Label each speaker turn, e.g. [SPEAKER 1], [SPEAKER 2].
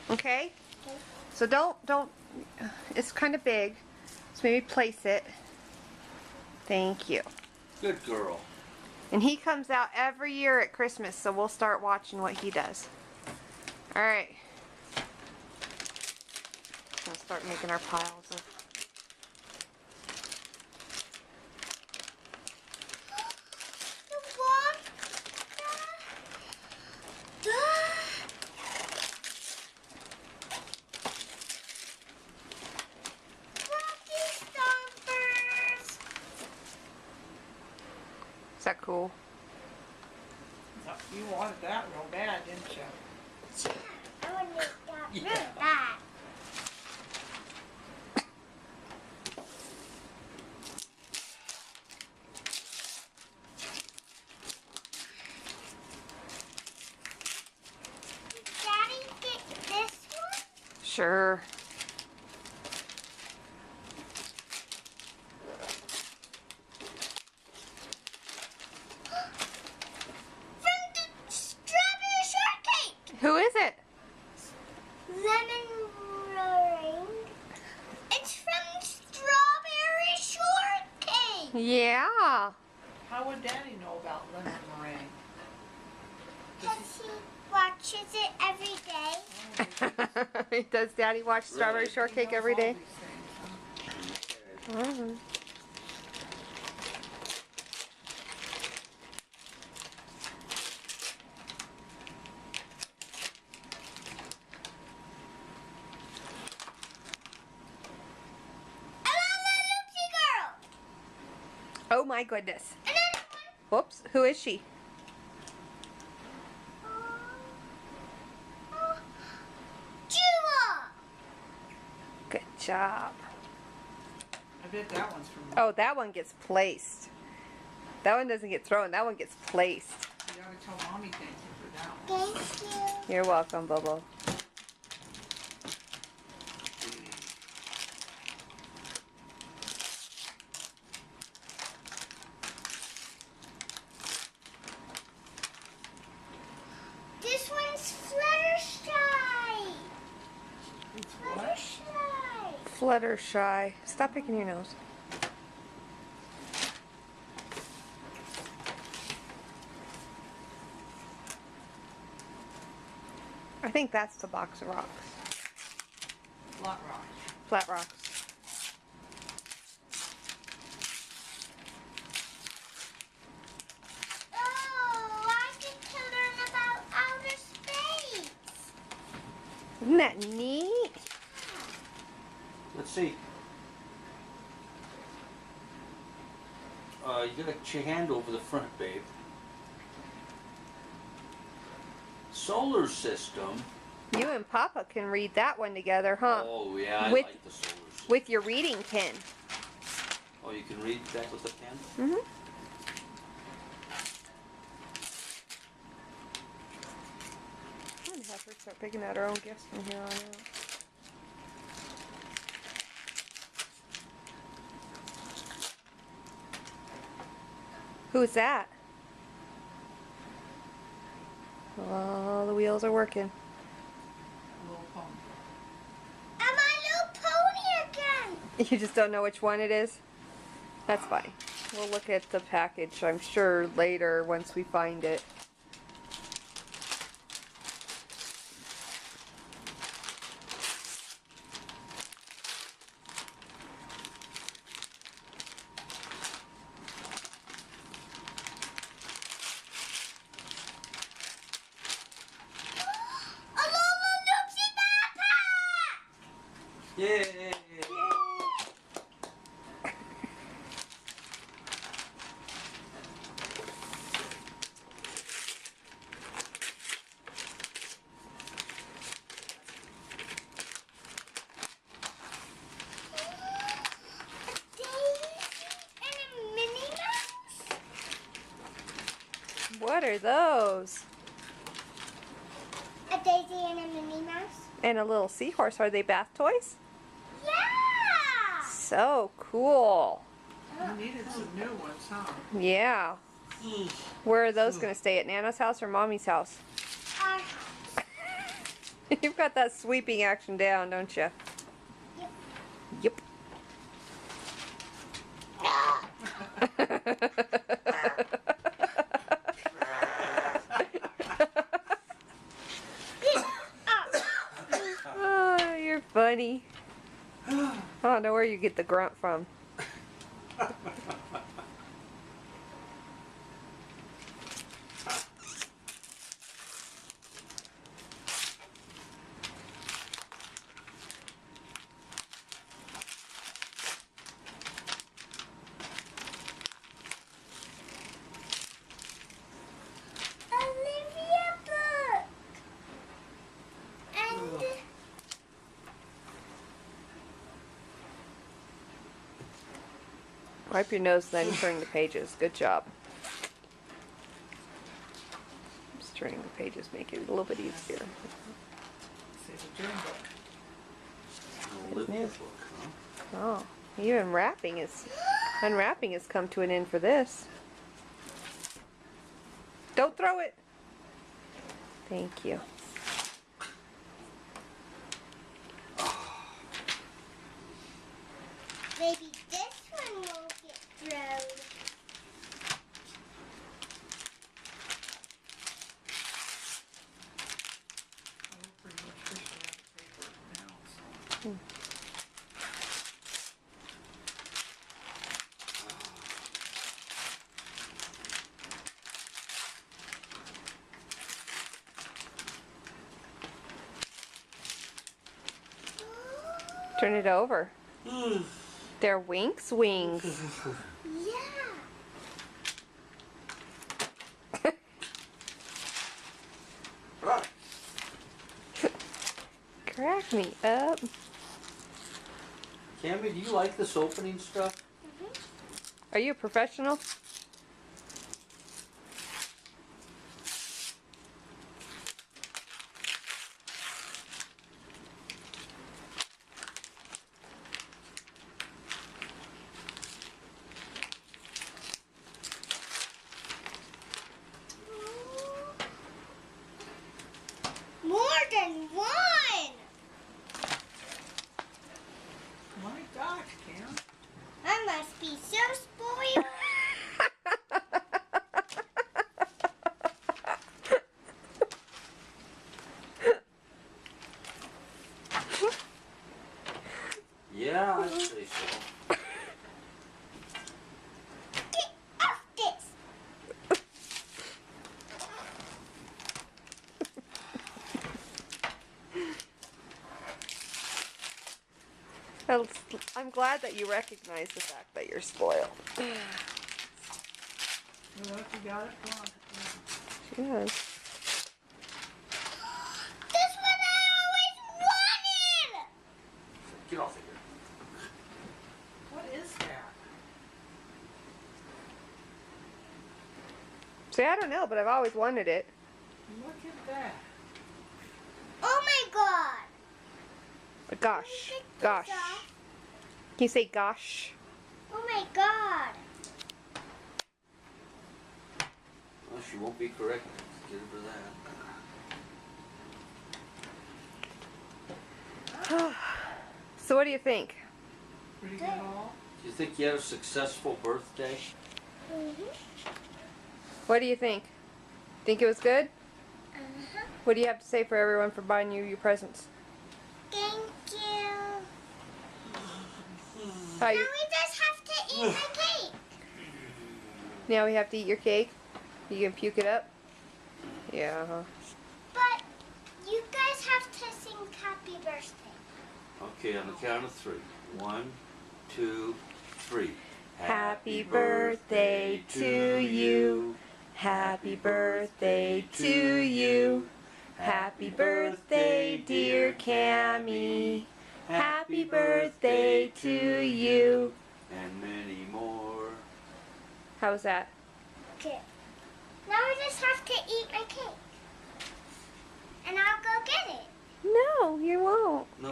[SPEAKER 1] Okay?
[SPEAKER 2] Okay.
[SPEAKER 1] So don't, it's kind of big. So maybe place it. Thank you.
[SPEAKER 3] Good girl.
[SPEAKER 1] And he comes out every year at Christmas, so we'll start watching what he does. Alright. We'll start making our piles of. Is that cool?
[SPEAKER 4] You wanted that real bad, didn't you?
[SPEAKER 2] I want to make that
[SPEAKER 3] Yeah.
[SPEAKER 2] really bad. Daddy, get this one?
[SPEAKER 1] Sure.
[SPEAKER 2] From the strawberry shortcake.
[SPEAKER 1] Who is it?
[SPEAKER 2] Lemon meringue. It's from strawberry shortcake.
[SPEAKER 1] Yeah.
[SPEAKER 4] How would Daddy know about lemon meringue?
[SPEAKER 2] Because he watches it every day.
[SPEAKER 1] Does Daddy watch Strawberry
[SPEAKER 3] Really?
[SPEAKER 1] Shortcake
[SPEAKER 4] He knows
[SPEAKER 1] every
[SPEAKER 4] all
[SPEAKER 1] day?
[SPEAKER 4] these things, huh?
[SPEAKER 1] Mhm.
[SPEAKER 2] I love the Lucy girl.
[SPEAKER 1] Oh my goodness.
[SPEAKER 2] Another
[SPEAKER 1] Whoops. One. Who is she?
[SPEAKER 2] Jewel.
[SPEAKER 1] Good job.
[SPEAKER 4] I bet that one's from.
[SPEAKER 1] Oh, that one gets placed. That one doesn't get thrown. That one gets placed.
[SPEAKER 4] You gotta tell Mommy thank you for that one.
[SPEAKER 2] Thank you.
[SPEAKER 1] You're welcome, Bobo.
[SPEAKER 2] This one's Fluttershy.
[SPEAKER 4] It's what?
[SPEAKER 2] Fluttershy.
[SPEAKER 1] Fluttershy. Stop picking your nose. I think that's the box of rocks.
[SPEAKER 4] Flat rock.
[SPEAKER 1] Flat rocks.
[SPEAKER 2] Oh, I get to learn about outer space.
[SPEAKER 1] Isn't that neat?
[SPEAKER 3] Let's see. You gotta get your hand over the front, babe. Solar system.
[SPEAKER 1] You and Papa can read that one together, huh?
[SPEAKER 3] Oh yeah, I
[SPEAKER 1] With-
[SPEAKER 3] like the solar system.
[SPEAKER 1] With your reading pen.
[SPEAKER 3] Oh, you can read that with a pen?
[SPEAKER 1] Mm-hmm. I'm gonna have her start picking out her own gifts from here on out. Who's that? Oh, the wheels are working.
[SPEAKER 4] Little pony.
[SPEAKER 2] And my little pony again.
[SPEAKER 1] You just don't know which one it is? That's fine. We'll look at the package, I'm sure, later once we find it.
[SPEAKER 2] A Lola Loopsy backpack.
[SPEAKER 3] Yay!
[SPEAKER 2] And a Minnie Mouse.
[SPEAKER 1] What are those?
[SPEAKER 2] A Daisy and a Minnie Mouse.
[SPEAKER 1] And a little seahorse. Are they bath toys?
[SPEAKER 2] Yeah.
[SPEAKER 1] So cool.
[SPEAKER 4] You needed some new ones, huh?
[SPEAKER 1] Yeah. Where are those going to stay? At Nana's house or Mommy's house?
[SPEAKER 2] Our
[SPEAKER 1] You've got that sweeping action down, don't you?
[SPEAKER 2] Yep.
[SPEAKER 1] Yep. Oh, you're funny. I don't know where you get the grunt from.
[SPEAKER 2] Olivia book. And
[SPEAKER 1] Wipe your nose, then turn the pages. Good job. Just turning the pages make it a little bit easier.
[SPEAKER 4] See the dream book.
[SPEAKER 3] Olivia book, huh?
[SPEAKER 1] Oh, even unwrapping has come to an end for this. Don't throw it. Thank you.
[SPEAKER 2] maybe this one won't get thrown.
[SPEAKER 4] We're pretty much fishing out of paper now, so.
[SPEAKER 1] Turn it over. They're Winx wings.
[SPEAKER 2] Yeah.
[SPEAKER 1] Crack me up.
[SPEAKER 3] Cammy, do you like this opening stuff?
[SPEAKER 1] Are you a professional?
[SPEAKER 2] More than one.
[SPEAKER 4] My gosh, Cam.
[SPEAKER 2] I must be so spoiled.
[SPEAKER 3] Yeah, I'd say so.
[SPEAKER 2] Get off this.
[SPEAKER 1] I'm glad that you recognize the fact that you're spoiled.
[SPEAKER 4] Well, you got it. Come on.
[SPEAKER 1] Yes.
[SPEAKER 2] This one I always wanted.
[SPEAKER 3] Get off of here.
[SPEAKER 4] What is that?
[SPEAKER 1] See, I don't know, but I've always wanted it.
[SPEAKER 4] Look at that.
[SPEAKER 2] Oh my god.
[SPEAKER 1] Gosh.
[SPEAKER 2] Take this
[SPEAKER 1] Gosh.
[SPEAKER 2] off.
[SPEAKER 1] Can you say gosh?
[SPEAKER 2] Oh my god.
[SPEAKER 3] Well, she won't be correct. Get her for that.
[SPEAKER 1] So what do you think?
[SPEAKER 4] Pretty good all.
[SPEAKER 3] Do you think you had a successful birthday?
[SPEAKER 1] What do you think? Think it was good?
[SPEAKER 2] Uh-huh.
[SPEAKER 1] What do you have to say for everyone for buying you your presents?
[SPEAKER 2] Thank you.
[SPEAKER 1] How
[SPEAKER 2] Now
[SPEAKER 1] you,
[SPEAKER 2] we just have to eat the cake.
[SPEAKER 1] now we have to eat your cake? You can puke it up? Yeah.
[SPEAKER 2] But you guys have to sing happy birthday.
[SPEAKER 3] Okay, on the count of 3. 1, 2, 3.
[SPEAKER 1] Happy birthday to you. Happy birthday to you. Happy birthday, dear Cammy. Happy birthday to you.
[SPEAKER 3] And many more.
[SPEAKER 1] How was that?
[SPEAKER 2] Okay. Now we just have to eat my cake. And I'll go get it.
[SPEAKER 1] No, you won't.
[SPEAKER 3] No.